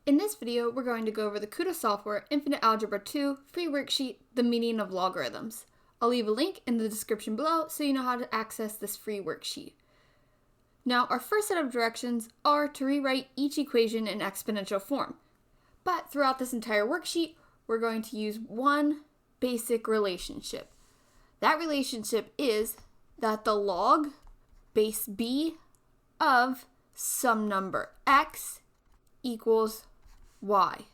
In this video, we're going to go over the KutaSoftware Infinite Algebra 2 free worksheet, The Meaning of Logarithms. I'll leave a link in the description below so you know how to access this free worksheet. Now, our first set of directions are to rewrite each equation in exponential form. But throughout this entire worksheet, we're going to use one basic relationship. That relationship is that the log base b of some number x equals y.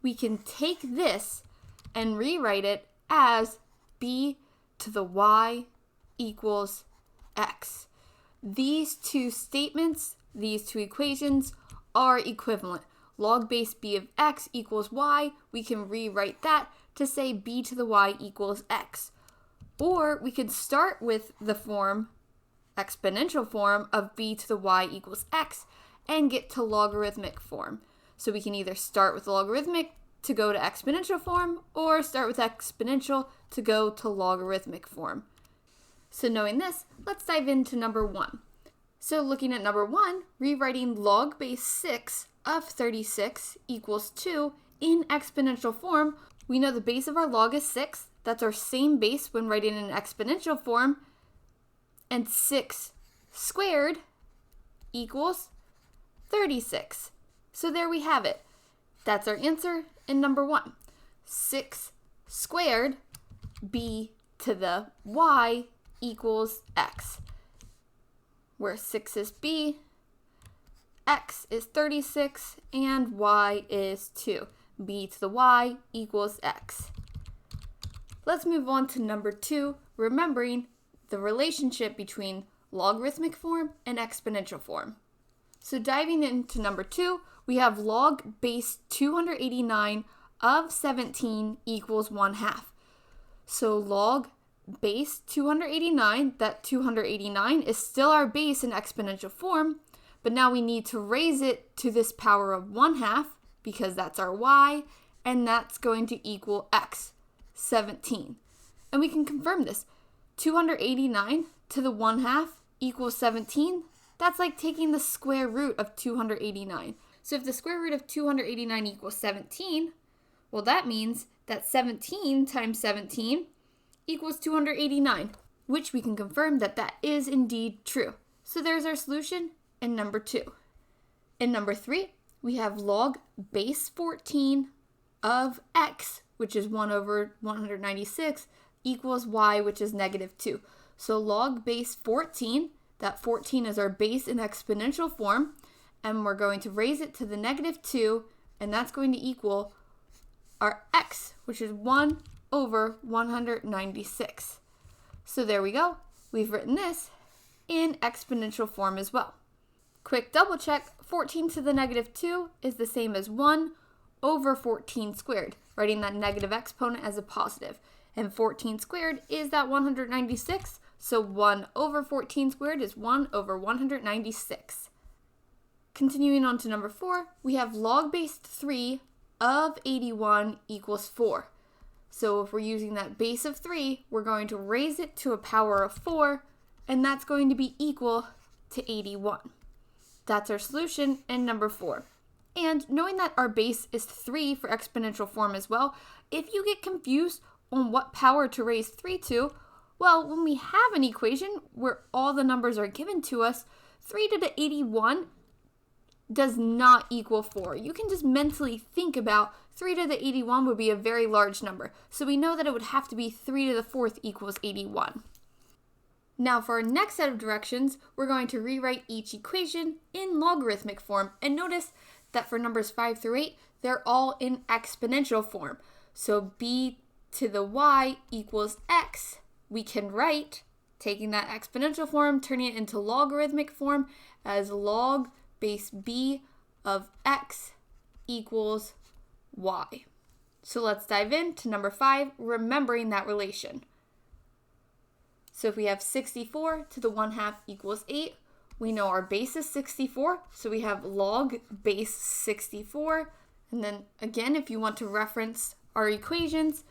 We can take this and rewrite it as b to the y equals x. These two statements, these two equations are equivalent. Log base b of x equals y, we can rewrite that to say b to the y equals x. Or we could start with the exponential form of b to the y equals x and get to logarithmic form. So we can either start with logarithmic to go to exponential form or start with exponential to go to logarithmic form. So knowing this, let's dive into number 1. So looking at number 1, rewriting log base 6 of 36 equals 2 in exponential form, we know the base of our log is 6. That's our same base when writing in exponential form. And 6 squared equals 36. So there we have it. That's our answer in number 1. 6 squared b to the y equals x. Where 6 is b, x is 36, and y is 2. B to the y equals x. Let's move on to number 2, remembering the relationship between logarithmic form and exponential form. So diving into number 2, we have log base 289 of 17 equals 1/2. So log base 289, that 289 is still our base in exponential form, but now we need to raise it to this power of 1/2 because that's our y, and that's going to equal x, 17. And we can confirm this. 289 to the 1/2 equals 17. That's like taking the square root of 289. So if the square root of 289 equals 17, well, that means that 17 times 17 equals 289, which we can confirm that that is indeed true. So there's our solution in number 2. In number 3, we have log base 14 of x, which is 1 over 196, equals y, which is -2. So log base 14, that 14 is our base in exponential form, and we're going to raise it to the -2, and that's going to equal our x, which is 1 over 196. So there we go. We've written this in exponential form as well. Quick double check, 14 to the -2 is the same as 1 over 14 squared, writing that negative exponent as a positive. And 14 squared is that 196, so 1 over 14 squared is 1 over 196. Continuing on to number 4, we have log base 3 of 81 equals 4. So if we're using that base of 3, we're going to raise it to a power of 4, and that's going to be equal to 81. That's our solution in number 4. And knowing that our base is 3 for exponential form as well, if you get confused on what power to raise 3 to, well, when we have an equation where all the numbers are given to us, 3 to the 81 does not equal 4. You can just mentally think about 3 to the 81 would be a very large number. So we know that it would have to be 3 to the 4th equals 81. Now for our next set of directions, we're going to rewrite each equation in logarithmic form. And notice that for numbers 5 through 8, they're all in exponential form. So b to the y equals x. We can write, taking that exponential form, turning it into logarithmic form as log base b of x equals y. So let's dive into number 5, remembering that relation. So if we have 64 to the 1/2 equals 8, we know our base is 64, so we have log base 64. And then again, if you want to reference our equations,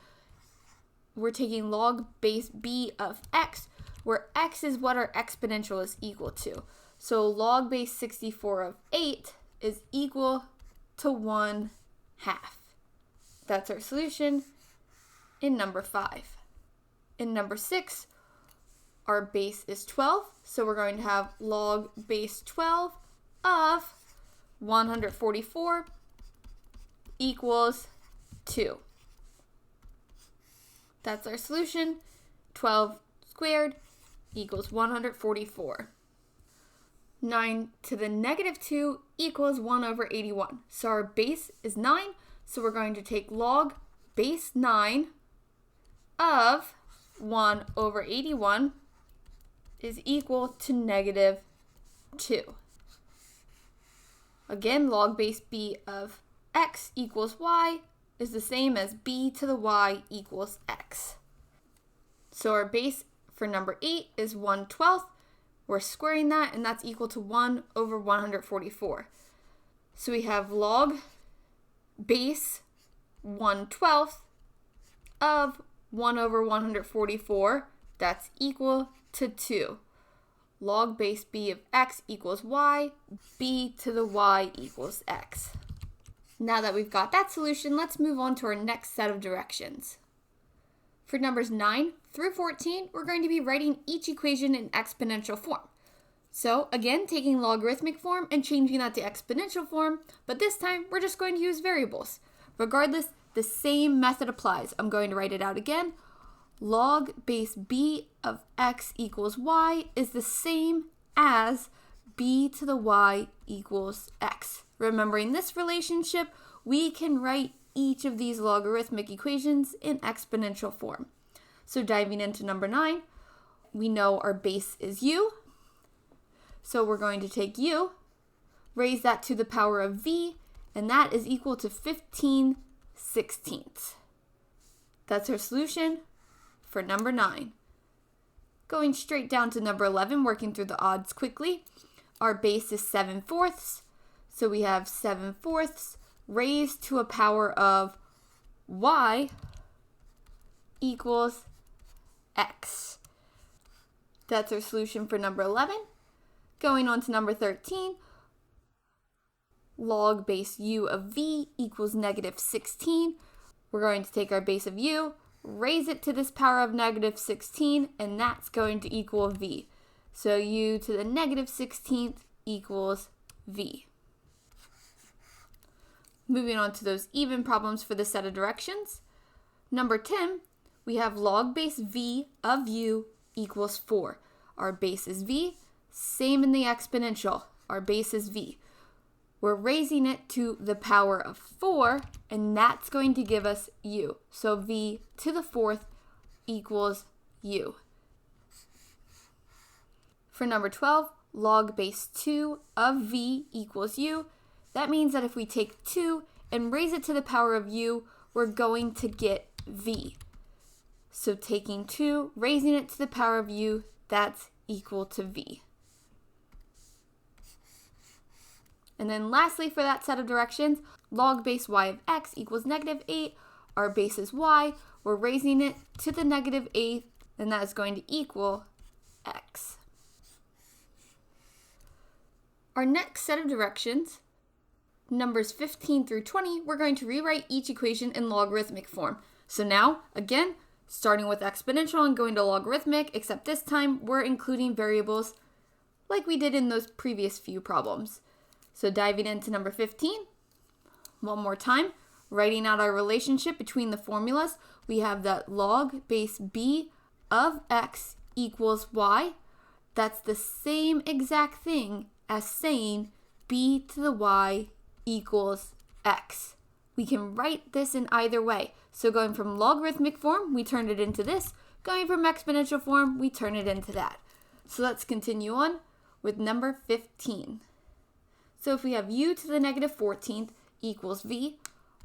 we're taking log base b of x, where x is what our exponential is equal to. So log base 64 of 8 is equal to 1/2. That's our solution in number 5. In number 6, our base is 12, so we're going to have log base 12 of 144 equals 2. That's our solution. 12 squared equals 144. 9 to the negative 2 equals 1/81. So our base is 9, so we're going to take log base 9 of 1/81 is equal to negative 2. Again, log base b of x equals y is the same as b to the y equals x. So our base for number 8 is 1/12. We're squaring that, and that's equal to 1/144. So we have log base 1/12 of 1/144. That's equal to 2. Log base b of x equals y, b to the y equals x. Now that we've got that solution, let's move on to our next set of directions. For numbers 9 through 14, we're going to be writing each equation in exponential form. So again, taking logarithmic form and changing that to exponential form, but this time we're just going to use variables. Regardless, the same method applies. I'm going to write it out again. Log base b of x equals y is the same as b to the y equals x. Remembering this relationship, we can write each of these logarithmic equations in exponential form. So diving into number 9, we know our base is u. So we're going to take u, raise that to the power of v, and that is equal to 15/16. That's our solution for number 9. Going straight down to number 11, working through the odds quickly. Our base is 7/4. So we have 7/4 raised to a power of y equals x. That's our solution for number 11. Going on to number 13, log base u of v equals -16. We're going to take our base of u, raise it to this power of -16, and that's going to equal v. So u to the -16th equals v. Moving on to those even problems for this set of directions. Number 10, we have log base v of u equals 4. Our base is v, same in the exponential. Our base is v. We're raising it to the power of 4, and that's going to give us u. So v to the 4th equals u. For number 12, log base 2 of v equals u. That means that if we take 2 and raise it to the power of u, we're going to get v. So taking 2, raising it to the power of u, that's equal to v. And then lastly, for that set of directions, log base y of x equals -8. Our base is y. We're raising it to the -8th, and that is going to equal x. Our next set of directions, numbers 15 through 20, we're going to rewrite each equation in logarithmic form. So now, again, starting with exponential and going to logarithmic, except this time we're including variables like we did in those previous few problems. So diving into number 15, one more time, writing out our relationship between the formulas, we have that log base b of x equals y. That's the same exact thing as saying b to the y equals x. We can write this in either way. So going from logarithmic form, we turn it into this. Going from exponential form, we turn it into that. So let's continue on with number 15. So if we have u to the -14th equals v,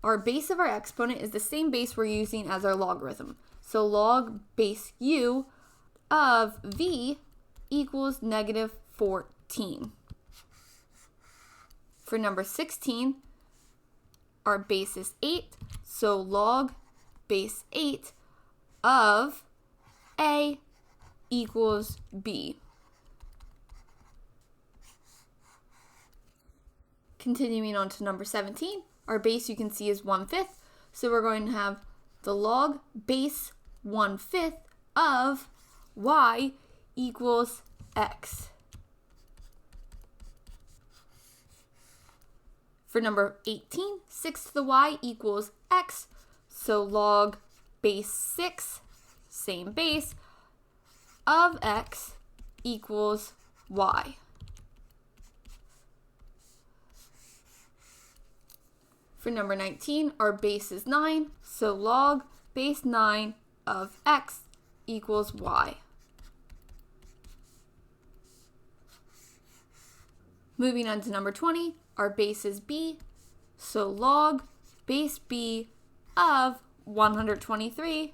our base of our exponent is the same base we're using as our logarithm. So log base u of v equals -14. For number 16, our base is 8, so log base 8 of a equals b. Continuing on to number 17, Our base you can see is 1/5. So we're going to have the log base 1/5 of y equals x. For number 18, 6 to the y equals x. So log base 6, same base, of x equals y. For number 19, our base is 9, so log base 9 of x equals y. Moving on to number 20, our base is b, so log base b of 123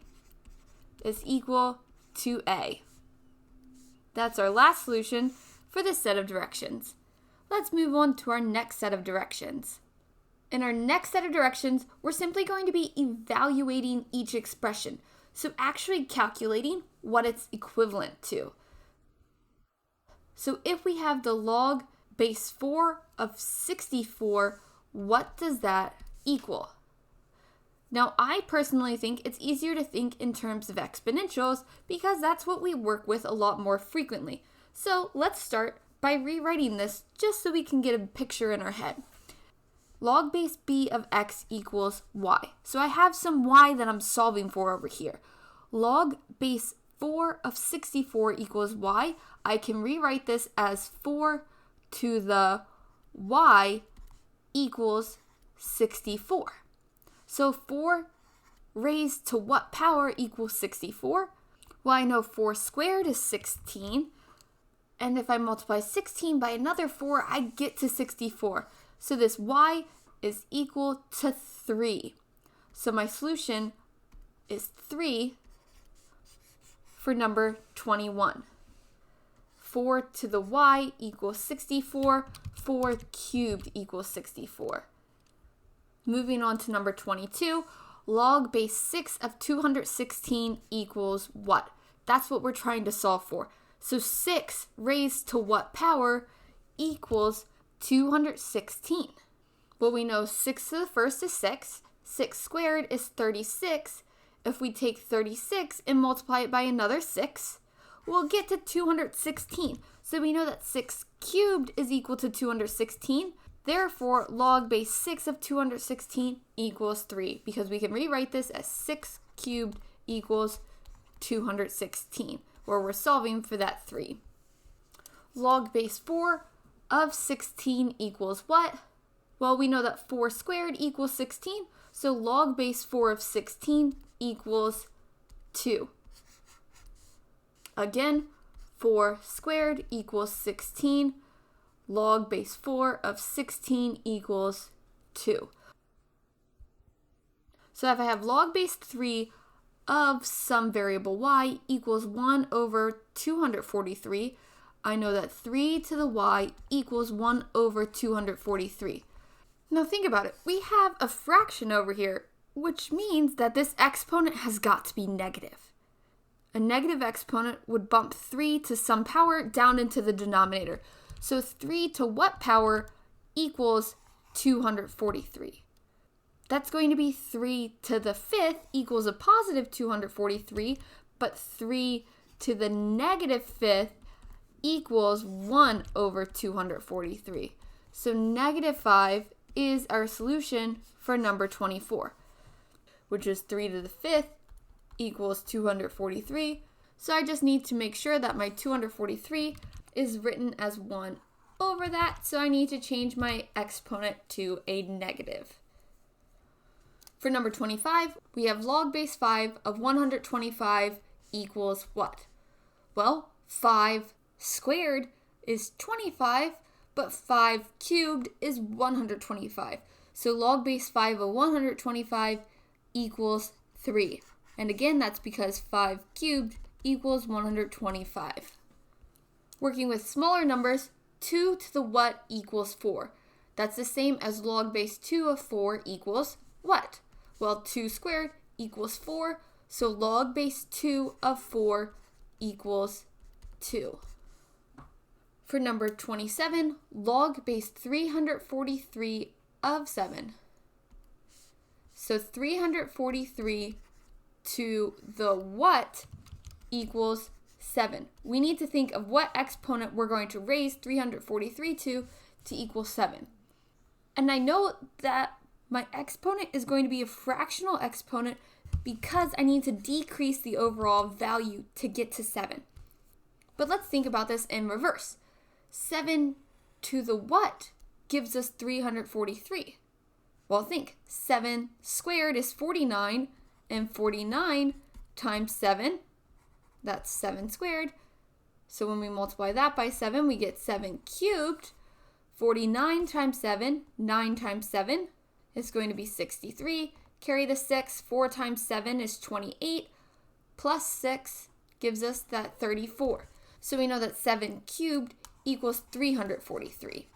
is equal to a. That's our last solution for this set of directions. Let's move on to our next set of directions. In our next set of directions, we're simply going to be evaluating each expression, so actually calculating what it's equivalent to. So if we have the log base 4 of 64, what does that equal? Now, I personally think it's easier to think in terms of exponentials because that's what we work with a lot more frequently. So let's start by rewriting this just so we can get a picture in our head. Log base b of x equals y. So I have some y that I'm solving for over here. Log base 4 of 64 equals y. I can rewrite this as 4 to the y equals 64. So 4 raised to what power equals 64? Well, I know 4 squared is 16. And if I multiply 16 by another 4, I get to 64. So this y is equal to 3. So my solution is 3 for number 21. 4 to the y equals 64. 4 cubed equals 64. Moving on to number 22, log base 6 of 216 equals what? That's what we're trying to solve for. So 6 raised to what power equals 216? Well, we know 6 to the first is 6. 6 squared is 36. If we take 36 and multiply it by another 6, we'll get to 216. So we know that 6 cubed is equal to 216. Therefore, log base 6 of 216 equals 3, because we can rewrite this as 6 cubed equals 216, where we're solving for that 3. Log base 4 of 16 equals what? Well, we know that 4 squared equals 16, so log base 4 of 16 equals 2. Again, 4 squared equals 16. Log base 4 of 16 equals 2. So if I have log base 3 of some variable y equals 1 over 243, I know that 3 to the y equals 1 over 243. Now think about it. We have a fraction over here, which means that this exponent has got to be negative. A negative exponent would bump 3 to some power down into the denominator. So 3 to what power equals 243? That's going to be 3 to the 5th equals a positive 243, but 3 to the negative 5th equals 1 over 243. So negative 5 is our solution for number 24, which is 3 to the 5th equals 243. So I just need to make sure that my 243 is written as 1 over that, so I need to change my exponent to a negative. For number 25, we have log base 5 of 125 equals what? Well, 5 squared is 25, but 5 cubed is 125. So log base 5 of 125 equals 3. And again, that's because 5 cubed equals 125. Working with smaller numbers, 2 to the what equals 4. That's the same as log base 2 of 4 equals what? Well, 2 squared equals 4, so log base 2 of 4 equals 2. For number 27, log base 343 of 7. So 343 to the what equals 7. We need to think of what exponent we're going to raise 343 to equal 7. And I know that my exponent is going to be a fractional exponent because I need to decrease the overall value to get to 7. But let's think about this in reverse. 7 to the what gives us 343? Well, think. 7 squared is 49, and 49 times 7, that's 7 squared. So when we multiply that by 7, we get 7 cubed. 49 times 7, 9 times 7 is going to be 63. Carry the 6, 4 times 7 is 28, plus 6 gives us that 34. So we know that 7 cubed equals 343.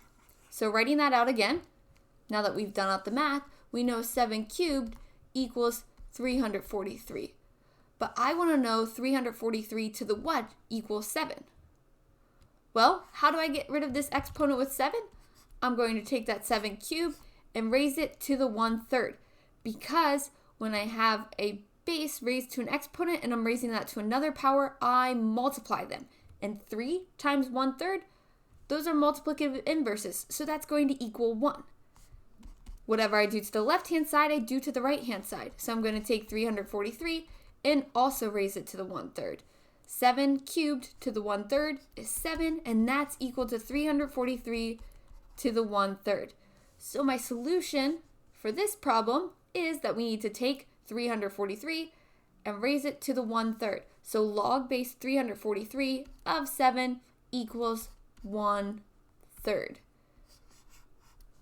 So writing that out again, now that we've done out the math, we know 7 cubed equals 343. But I want to know 343 to the what equals 7. Well, how do I get rid of this exponent with 7? I'm going to take that 7 cubed and raise it to the 1/3. Because when I have a base raised to an exponent and I'm raising that to another power, I multiply them. And 3 times 1/3, those are multiplicative inverses, so that's going to equal 1. Whatever I do to the left-hand side, I do to the right-hand side. So I'm going to take 343 and also raise it to the 1/3. 7 cubed to the 1/3 is 7, and that's equal to 343 to the 1/3. So my solution for this problem is that we need to take 343 and raise it to the 1/3. So log base 343 of 7 equals 1/3.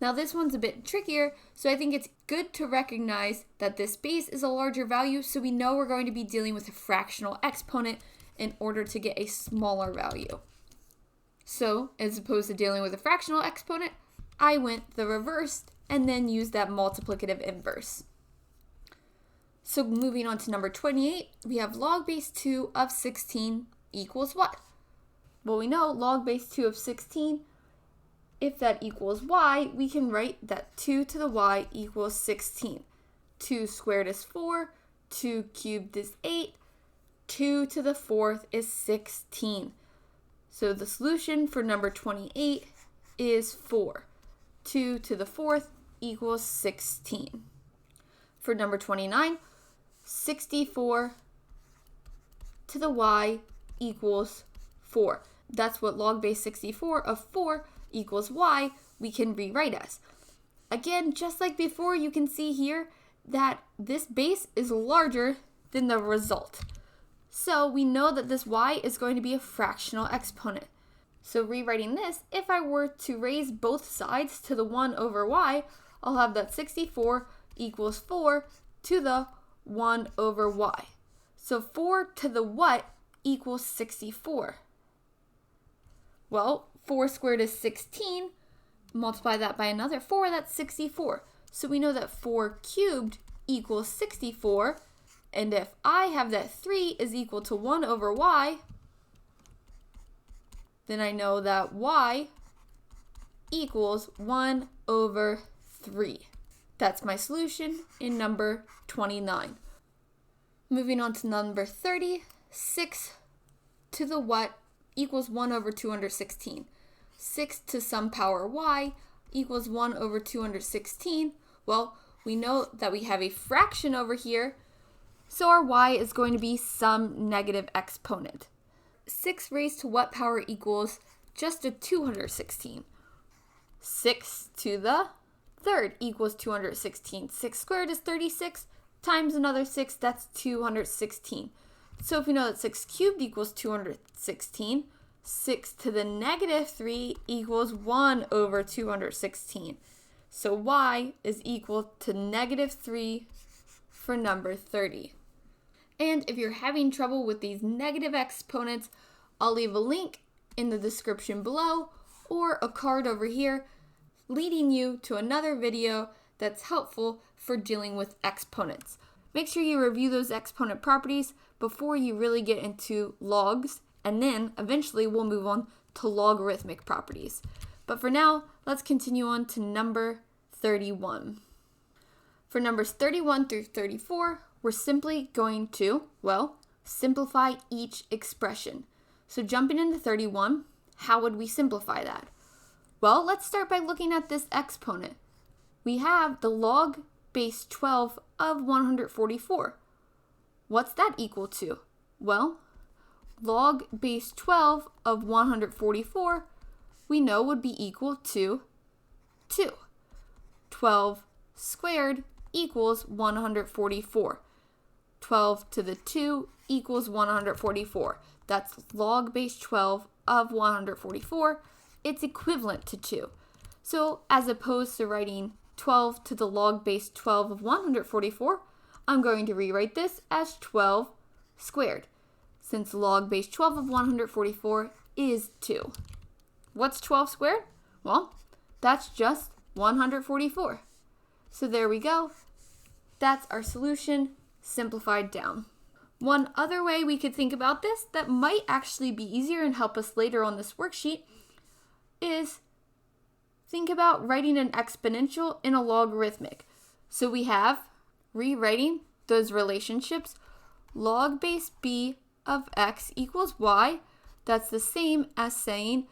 Now this one's a bit trickier, so I think it's good to recognize that this base is a larger value, so we know we're going to be dealing with a fractional exponent in order to get a smaller value. So as opposed to dealing with a fractional exponent, I went the reverse and then used that multiplicative inverse. So moving on to number 28, we have log base 2 of 16 equals what? Well, we know log base 2 of 16, if that equals y, we can write that 2 to the y equals 16. 2 squared is 4, 2 cubed is 8, 2 to the 4th is 16. So the solution for number 28 is 4. 2 to the 4th equals 16. For number 29, 64 to the y equals 4. That's what log base 64 of 4 equals y we can rewrite as. Again, just like before, you can see here that this base is larger than the result. So we know that this y is going to be a fractional exponent. So rewriting this, if I were to raise both sides to the 1 over y, I'll have that 64 equals 4 to the 1 over y. So 4 to the what equals 64? Well, 4 squared is 16. Multiply that by another 4, that's 64. So we know that 4 cubed equals 64. And if I have that 3 is equal to 1 over y, then I know that y equals 1 over 3. That's my solution in number 29. Moving on to number 30, 6 to the what equals 1 over 216. 6 to some power y equals 1 over 216. Well, we know that we have a fraction over here, so our y is going to be some negative exponent. 6 raised to what power equals just a 216? 6 to the 3rd equals 216. 6 squared is 36 times another 6, that's 216. So if we know that 6 cubed equals 216, 6 to the negative 3 equals 1 over 216. So y is equal to negative 3 for number 30. And if you're having trouble with these negative exponents, I'll leave a link in the description below or a card over here leading you to another video that's helpful for dealing with exponents. Make sure you review those exponent properties before you really get into logs, and then eventually we'll move on to logarithmic properties. But for now, let's continue on to number 31. For numbers 31 through 34, we're simply going to, well, simplify each expression. So jumping into 31, how would we simplify that? Well, let's start by looking at this exponent. We have the log base 12 of 144. What's that equal to? Well, log base 12 of 144, we know would be equal to 2. 12 squared equals 144. 12 to the 2 equals 144. That's log base 12 of 144. It's equivalent to 2. So as opposed to writing 12 to the log base 12 of 144, I'm going to rewrite this as 12 squared, since log base 12 of 144 is 2. What's 12 squared? Well, that's just 144. So there we go. That's our solution, simplified down. One other way we could think about this that might actually be easier and help us later on this worksheet is think about writing an exponential in a logarithmic. So we have rewriting those relationships. Log base b of x equals y. That's the same as saying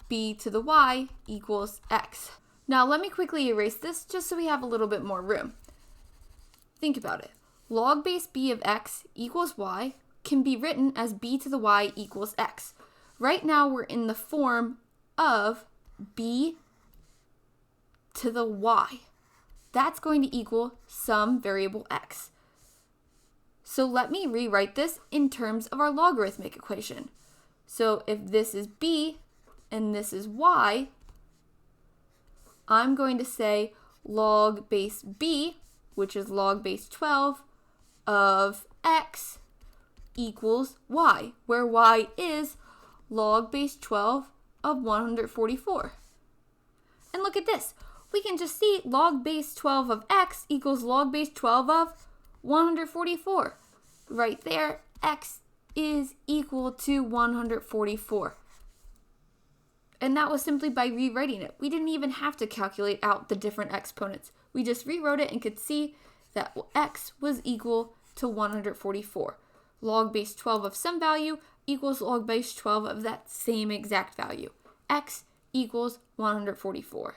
b to the y equals x. Now let me quickly erase this just so we have a little bit more room. Think about it. Log base b of x equals y can be written as b to the y equals x. Right now we're in the form of b to the y. That's going to equal some variable x. So let me rewrite this in terms of our logarithmic equation. So if this is b and this is y, I'm going to say log base b, which is log base 12 of x equals y, where y is log base 12 of 144. And look at this. We can just see log base 12 of x equals log base 12 of 144. Right there, x is equal to 144. And that was simply by rewriting it. We didn't even have to calculate out the different exponents. We just rewrote it and could see that x was equal to 144. Log base 12 of some value equals log base 12 of that same exact value. X equals 144.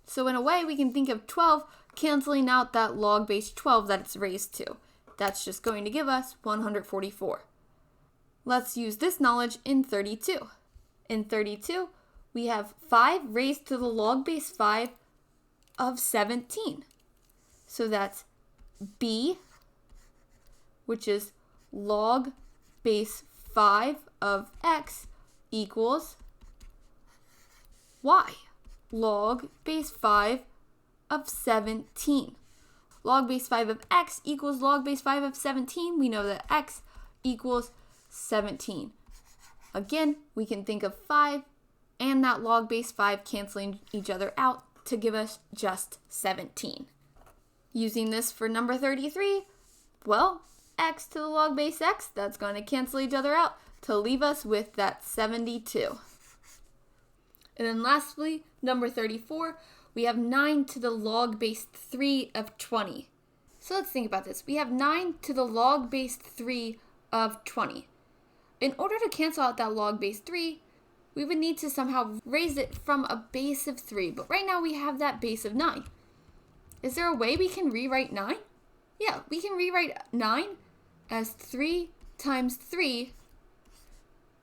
So in a way, we can think of 12 canceling out that log base 12 that it's raised to. That's just going to give us 144. Let's use this knowledge in 32. In 32, we have 5 raised to the log base 5 of 17. So that's b, which is log base 5 of x equals y, log base 5 of 17. Log base 5 of x equals log base 5 of 17. We know that x equals 17. Again, we can think of 5 and that log base 5 canceling each other out to give us just 17. Using this for number 33, well, x to the log base x, that's going to cancel each other out to leave us with that 72. And then lastly, number 34, we have 9 to the log base 3 of 20. So let's think about this. We have 9 to the log base 3 of 20. In order to cancel out that log base 3, we would need to somehow raise it from a base of 3. But right now we have that base of 9. Is there a way we can rewrite 9? Yeah, we can rewrite 9 as 3 times 3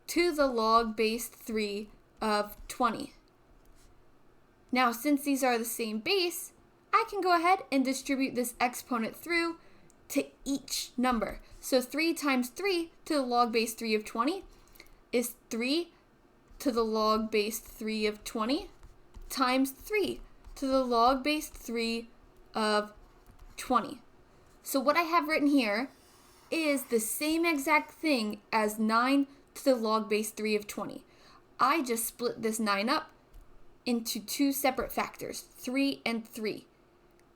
to the log base 3 of 20. Now, since these are the same base, I can go ahead and distribute this exponent through to each number. So 3 times 3 to the log base 3 of 20 is 3 to the log base 3 of 20 times 3 to the log base 3 of 20. So what I have written here is the same exact thing as 9 to the log base 3 of 20. I just split this 9 up into 2 separate factors, 3 and 3.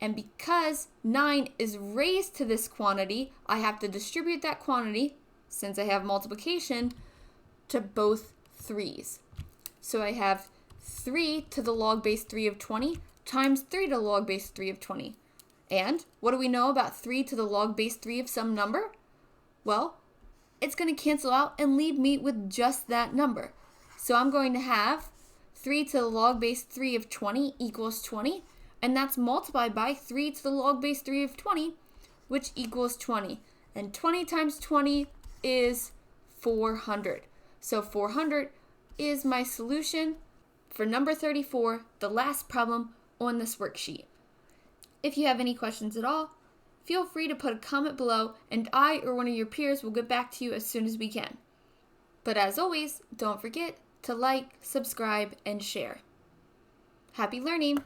And because 9 is raised to this quantity, I have to distribute that quantity, since I have multiplication, to both 3's. So I have 3 to the log base 3 of 20 times 3 to the log base 3 of 20. And what do we know about 3 to the log base 3 of some number? Well, it's going to cancel out and leave me with just that number. So I'm going to have 3 to the log base 3 of 20 equals 20, and that's multiplied by 3 to the log base 3 of 20, which equals 20. And 20 times 20 is 400. So 400 is my solution for number 34, the last problem on this worksheet. If you have any questions at all, feel free to put a comment below, and I or one of your peers will get back to you as soon as we can. But as always, don't forget to like, subscribe, and share. Happy learning!